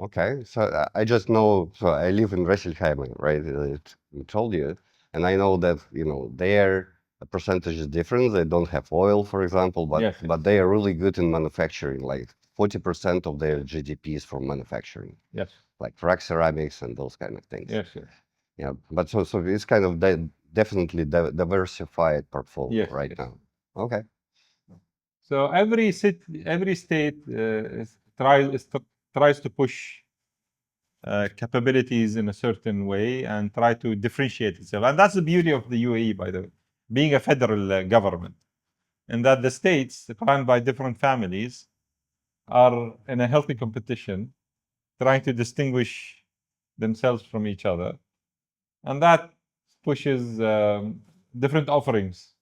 Okay, so I just know. So I live in Resselheimen, right? I told you, and I know that their percentage is different. They don't have oil, for example, but Yes, yes, they are really good in manufacturing. Like 40% of their GDP is from manufacturing, yes, like rack ceramics and those kind of things. yes, yes, Yeah, but so it's kind of definitely diversified portfolio yes, right yes. now. Okay. So every state tries to push capabilities in a certain way and try to differentiate itself. And that's the beauty of the UAE, by the way, being a federal government, and that the states run by different families are in a healthy competition, trying to distinguish themselves from each other, and that pushes different offerings.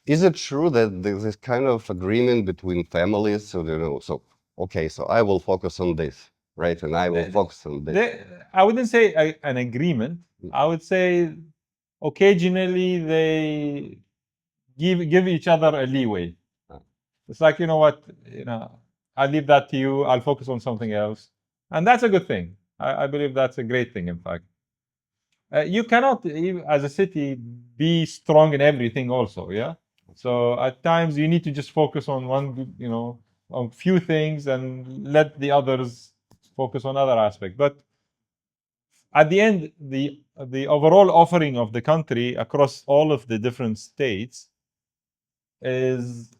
Is it true that there's this kind of agreement between families? So so okay, so I will focus on this, right, and I will focus on this. I wouldn't say an agreement. I would say occasionally they give each other a leeway. Uh, It's like, you know what, I'll leave that to you. I'll focus on something else, and that's a good thing. I believe that's a great thing. In fact, you cannot, as a city, be strong in everything. Also, yeah. So at times you need to just focus on on few things and let the others focus on other aspects. But at the end, the overall offering of the country across all of the different states is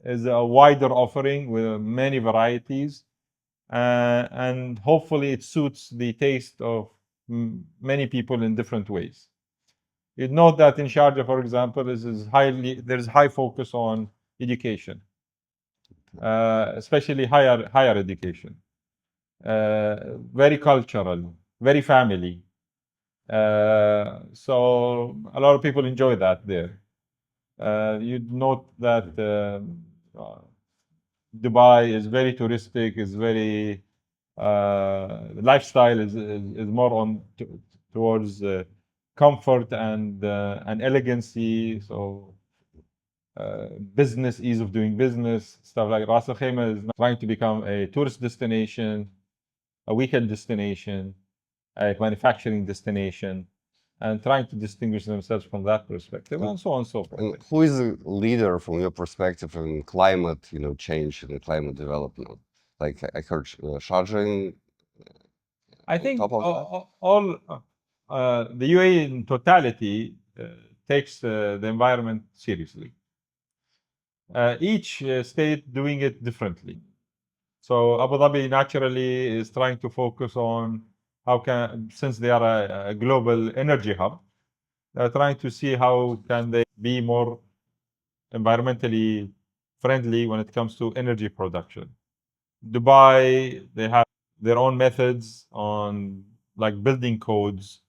a wider offering with many varieties, and hopefully it suits the taste of many people in different ways. You note that in Sharjah, for example, there's high focus on education, especially higher education, very cultural, very family. So a lot of people enjoy that there. You'd note that Dubai is very touristic, is very lifestyle is more towards comfort and elegancy. So business, ease of doing business, stuff like Ras Al Khaimah is trying to become a tourist destination, a weekend destination, a manufacturing destination, and trying to distinguish themselves from that perspective, and so on and so forth. And who is a leader from your perspective in climate, change and climate development? Like I heard Sharjah I on think top of that. all the UAE in totality takes the environment seriously. Each state doing it differently. So Abu Dhabi naturally is trying to focus on since they are a global energy hub, they're trying to see how can they be more environmentally friendly when it comes to energy production. Dubai, they have their own methods on like building codes,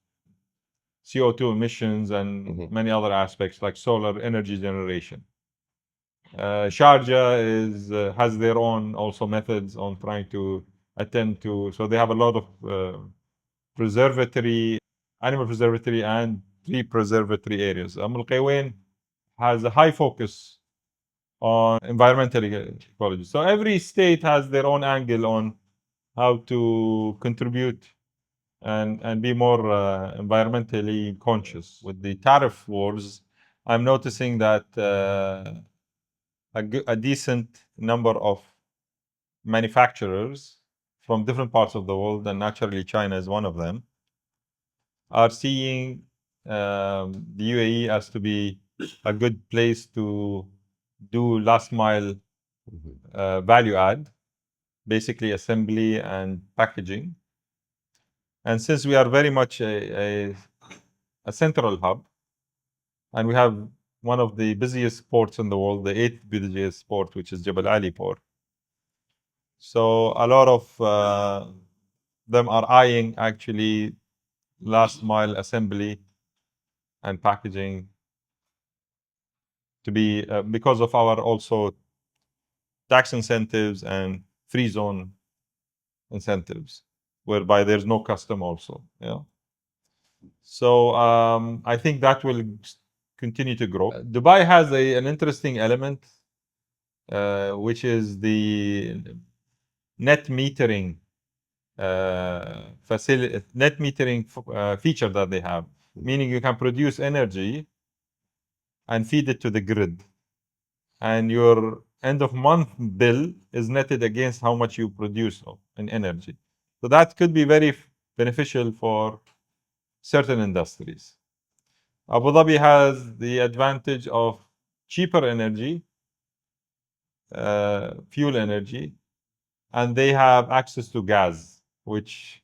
CO2 emissions, and many other aspects like solar energy generation. Sharjah has their own also methods on trying to attend to. So they have a lot of preservatory, animal preservatory, and tree preservatory areas. Al Qawain has a high focus on environmental ecology. So every state has their own angle on how to contribute and be more environmentally conscious. With the tariff wars, I'm noticing that a decent number of manufacturers from different parts of the world, and naturally China is one of them, are seeing the UAE as to be a good place to do last mile value add, basically assembly and packaging. And since we are very much a central hub, and we have one of the busiest ports in the world, the eighth busiest port, which is Jebel Ali port. So a lot of them are eyeing actually last mile assembly and packaging to be because of our also tax incentives and free zone incentives, whereby there's no custom also. Yeah. So I think that will continue to grow. Dubai has an interesting element, which is the net metering net metering feature that they have, meaning you can produce energy and feed it to the grid, and your end of month bill is netted against how much you produce in energy. So that could be very beneficial for certain industries. Abu Dhabi has the advantage of cheaper energy, fuel energy, and they have access to gas, which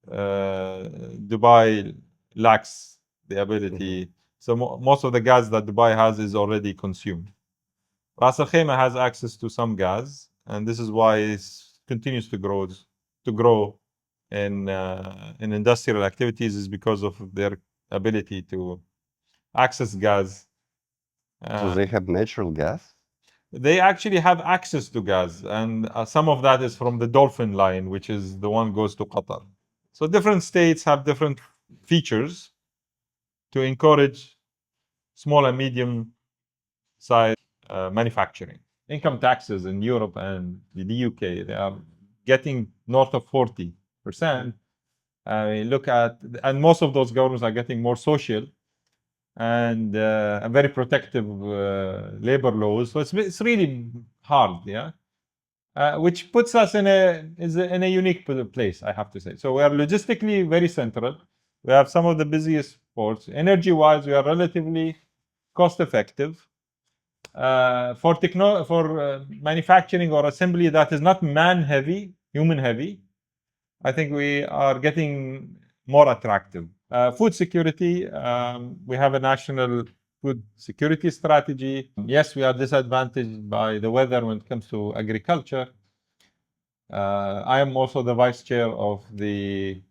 Dubai lacks the ability. So most of the gas that Dubai has is already consumed. Ras Al Khaimah has access to some gas, and this is why it continues to grow in industrial activities, is because of their ability to access gas. So they have natural gas? They actually have access to gas, and some of that is from the Dolphin line, which is the one goes to Qatar. So different states have different features to encourage small and medium size manufacturing. Income taxes in Europe and the UK, they are getting north of 40%. Look at, and most of those governments are getting more social and very protective labor laws. So it's really hard, yeah. Which puts us in a unique place, I have to say. So we are logistically very central. We have some of the busiest ports. Energy-wise, we are relatively cost-effective. For manufacturing or assembly that is not man-heavy, human-heavy, I think we are getting more attractive. Food security, we have a national food security strategy. Yes, we are disadvantaged by the weather when it comes to agriculture. I am also the vice chair of the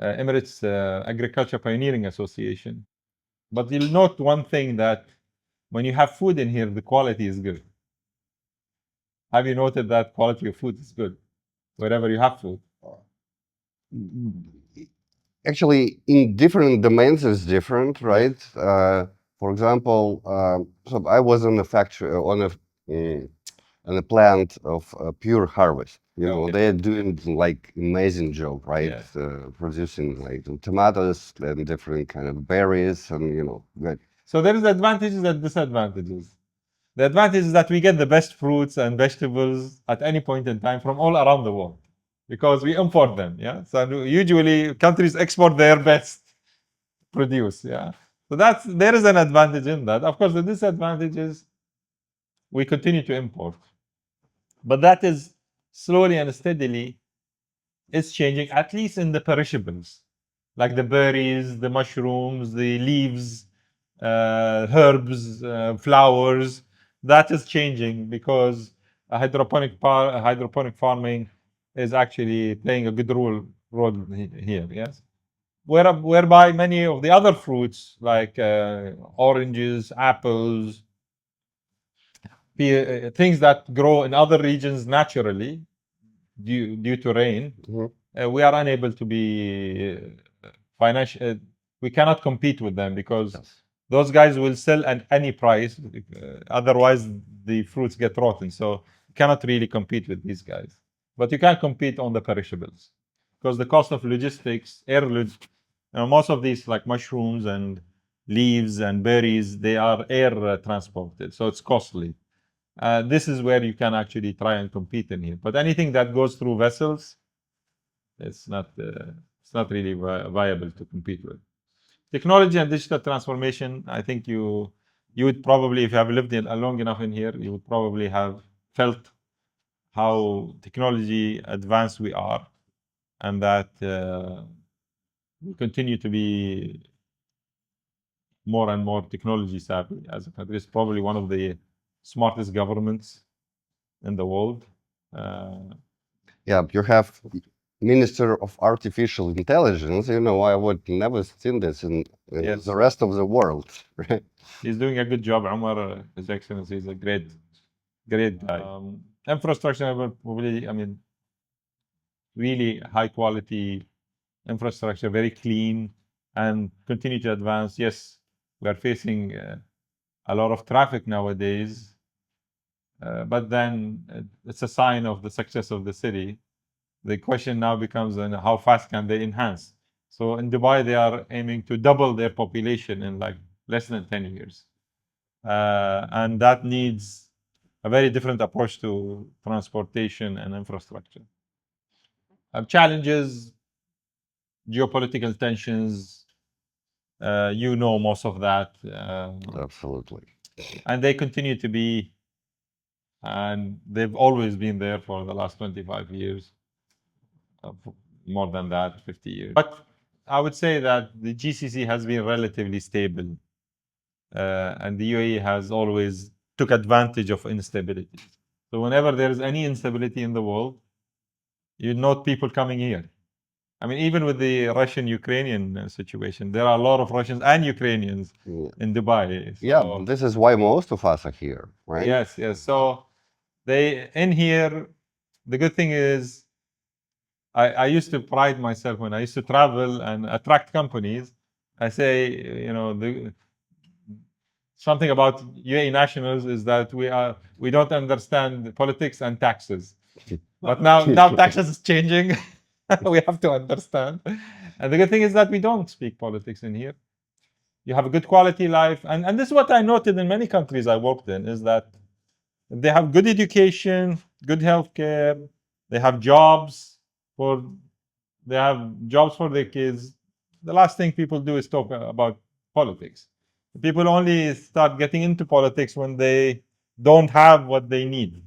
Emirates Agriculture Pioneering Association. But you'll note one thing, that when you have food in here, the quality is good. Have you noted that quality of food is good wherever you have food? Actually, in different domains, it's different, right? For example, so I was on a factory on a plant of pure harvest. You know, Okay. they're doing like amazing job, right? Yeah. Producing like tomatoes and different kind of berries, and you know, good. So there is advantages and disadvantages. The advantage is that we get the best fruits and vegetables at any point in time from all around the world because we import them. Yeah. So usually countries export their best produce. Yeah. So there is an advantage in that. Of course, the disadvantage is we continue to import, but that is slowly and steadily is changing, at least in the perishables, like the berries, the mushrooms, the leaves, herbs, flowers. That is changing because hydroponic farming is actually playing a good role here. Yes, whereby many of the other fruits like oranges, apples, things that grow in other regions naturally due to rain, we are unable to be financial. We cannot compete with them because Yes. those guys will sell at any price. Otherwise, the fruits get rotten. So you cannot really compete with these guys. But you can compete on the perishables because the cost of logistics, most of these like mushrooms and leaves and berries, they are air transported, so it's costly. This is where you can actually try and compete in here. But anything that goes through vessels, it's not really viable to compete with. Technology and digital transformation. I think you would probably, if you have lived long enough in here, you would probably have felt how technology advanced we are, and that we continue to be more and more technology savvy as a country. It's probably one of the smartest governments in the world. Yeah, you have Minister of Artificial Intelligence. You know, I would never seen this in Yes. the rest of the world. Right? He's doing a good job, Umar. His Excellency is a great guy. Infrastructure, probably, I mean, really high quality infrastructure, very clean, and continue to advance. Yes, we are facing a lot of traffic nowadays, but then it's a sign of the success of the city. The question now becomes how fast can they enhance. So in Dubai, they are aiming to double their population in like less than 10 years. And that needs a very different approach to transportation and infrastructure. Challenges, geopolitical tensions, you know most of that. Absolutely. And they continue to be, and they've always been there for the last 25 years, more than that, 50 years. But I would say that the GCC has been relatively stable, and the UAE has always took advantage of instability. So whenever there is any instability in the world, you note people coming here. I mean, even with the Russian-Ukrainian situation, there are a lot of Russians and Ukrainians in Dubai. Yeah, this is why most of us are here, right? Yes, yes. So they in here. The good thing is, I used to pride myself when I used to travel and attract companies. I say, something about UAE nationals is that we don't understand politics and taxes. But now taxes is changing. We have to understand. And the good thing is that we don't speak politics in here. You have a good quality life. And this is what I noted in many countries I worked in, is that they have good education, good healthcare, they have jobs for their kids. The last thing people do is talk about politics. People only start getting into politics when they don't have what they need.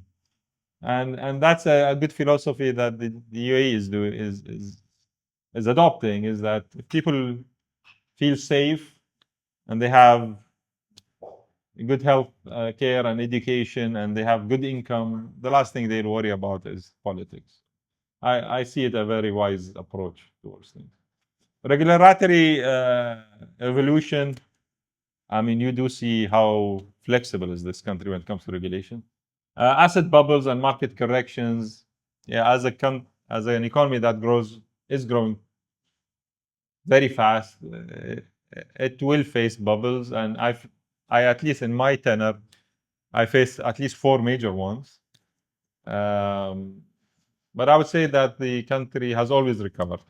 And that's a good philosophy that the UAE is doing is adopting, is that if people feel safe and they have good health care and education and they have good income, the last thing they'll worry about is politics. I see it a very wise approach towards things. Regulatory evolution. I mean, you do see how flexible is this country when it comes to regulation. Asset bubbles and market corrections. Yeah, as an economy that is growing very fast, it will face bubbles, and I at least in my tenure, I faced at least 4 major ones. But I would say that the country has always recovered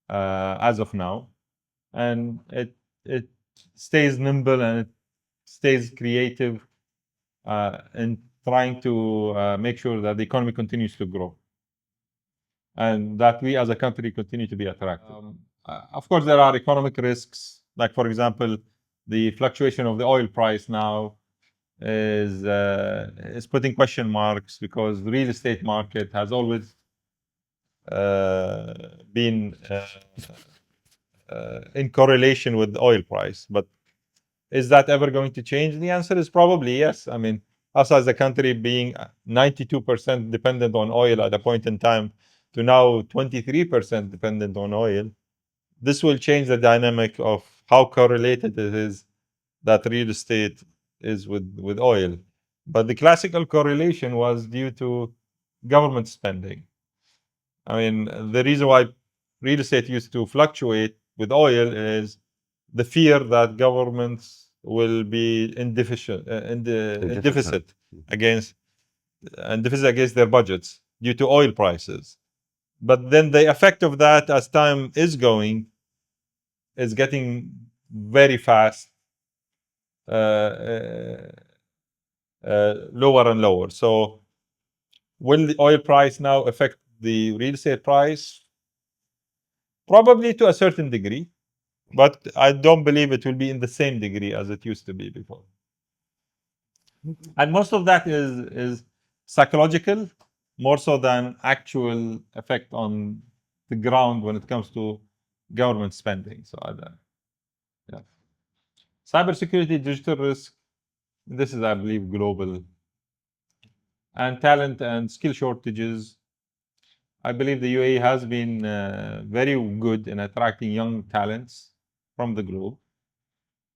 as of now, and it stays nimble and it stays creative in trying to make sure that the economy continues to grow and that we as a country continue to be attractive. Of course, there are economic risks, like, for example, the fluctuation of the oil price now is putting question marks because the real estate market has always been in correlation with the oil price. But is that ever going to change? The answer is probably yes. I mean, us as a country being 92% dependent on oil at a point in time to now 23% dependent on oil, this will change the dynamic of how correlated it is that real estate is with oil. But the classical correlation was due to government spending. I mean, the reason why real estate used to fluctuate with oil is the fear that governments will be in deficit against their budgets due to oil prices. But then the effect of that, as time is going, is getting very fast lower and lower. So will the oil price now affect the real estate price? Probably to a certain degree, but I don't believe it will be in the same degree as it used to be before. And most of that is psychological, more so than actual effect on the ground when it comes to government spending. So, yeah. Cybersecurity, digital risk, this is, I believe, global. And talent and skill shortages. I believe the UAE has been very good in attracting young talents from the globe.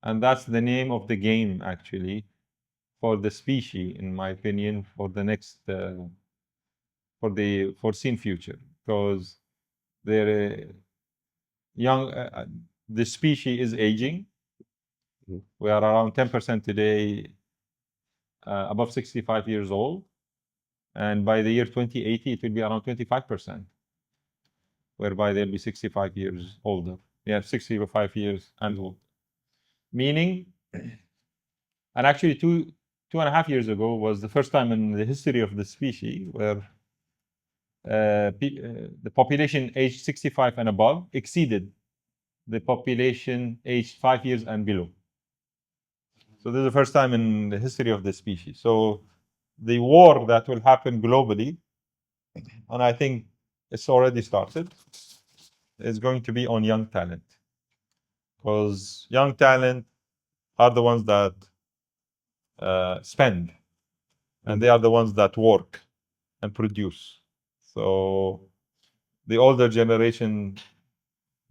And that's the name of the game, actually, for the species, in my opinion, for the next, for the foreseen future. Because they're young, the species is aging. We are around 10% today above 65 years old. And by the year 2080, it will be around 25%, whereby they'll be 65 years older. Yeah, 65 years and older. Meaning, and actually 2.5 years ago was the first time in the history of the species where the population aged 65 and above exceeded the population aged 5 years and below. So this is the first time in the history of the species. So the war that will happen globally, and I think it's already started, is going to be on young talent. Because young talent are the ones that spend, and they are the ones that work and produce. So the older generation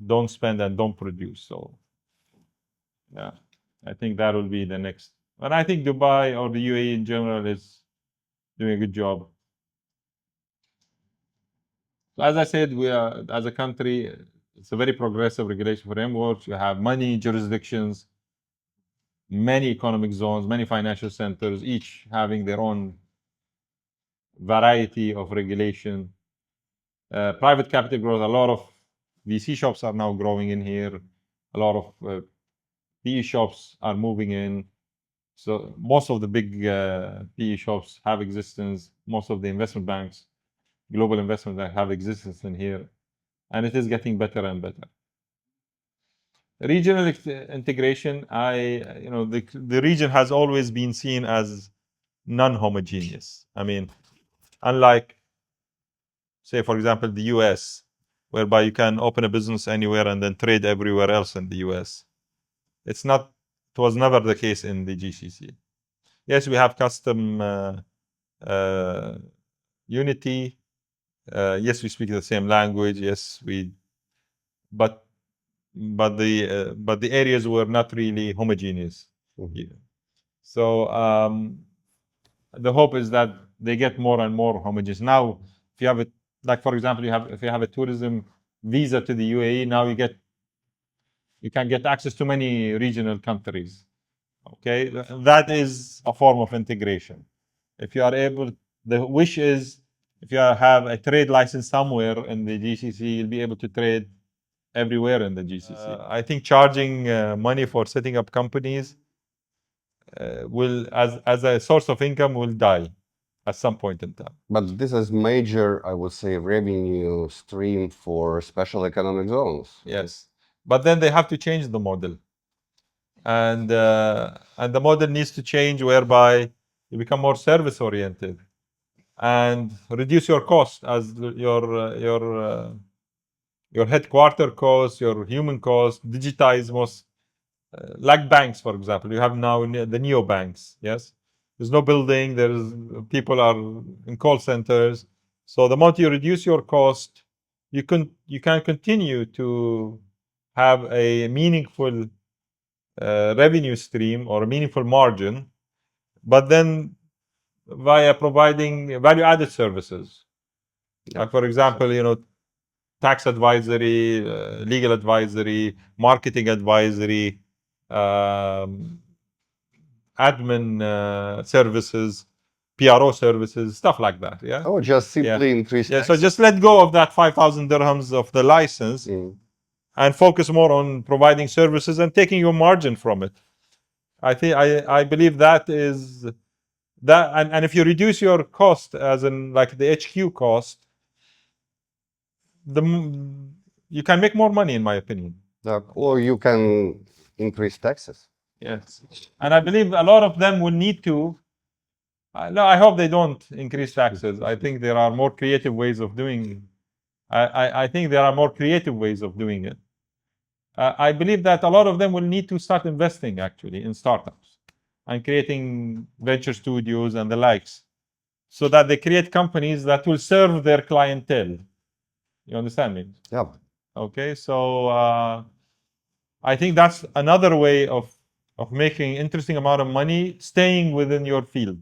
don't spend and don't produce. So yeah, I think that will be the next. And I think Dubai or the UAE in general is doing a good job. So as I said, we are, as a country, it's a very progressive regulation framework. You have many jurisdictions, many economic zones, many financial centers, each having their own variety of regulation. Private capital growth, a lot of VC shops are now growing in here. A lot of PE shops are moving in. So most of the big PE shops have existence. Most of the investment banks, global investment banks, have existence in here. And it is getting better and better. Regional integration, the region has always been seen as non-homogeneous. I mean, unlike, say, for example, the US, whereby you can open a business anywhere and then trade everywhere else in the US. It was never the case in the GCC. Yes, we have custom unity. Yes, we speak the same language. Yes, but the areas were not really homogeneous. Mhm. So the hope is that they get more and more homogeneous. Now, if you have it, like for example, if you have a tourism visa to the UAE, now you can get access to many regional countries. Okay, that is a form of integration. If you are able, the wish is if you have a trade license somewhere in the GCC, you'll be able to trade everywhere in the GCC. I think charging money for setting up companies will, as a source of income, will die at some point in time. But this is major, I would say, revenue stream for special economic zones. Yes, but then they have to change the model, and the model needs to change whereby you become more service oriented and reduce your cost as your headquarter costs, your human costs, digitize most. Like banks, for example, you have now the neobanks. Yes, there's no building. There's people are in call centers. So the moment you reduce your cost, you can continue to have a meaningful revenue stream or a meaningful margin, but then via providing value-added services. Yeah. Like for example, tax advisory, legal advisory, marketing advisory, admin services, PRO services, stuff like that. Yeah. Oh, just simply increase Yeah. So taxes. just let go of that 5,000 dirhams of the license and focus more on providing services and taking your margin from it. I believe that is that, and if you reduce your cost, as in like the HQ cost, you can make more money, in my opinion. Or you can increase taxes. Yes, and I believe a lot of them will need to. No, I hope they don't increase taxes. I think there are more creative ways of doing. I think there are more creative ways of doing it. I believe that a lot of them will need to start investing actually in startups and creating venture studios and the likes, so that they create companies that will serve their clientele. You understand me? Yeah. Okay, so I think that's another way of making interesting amount of money, staying within your field.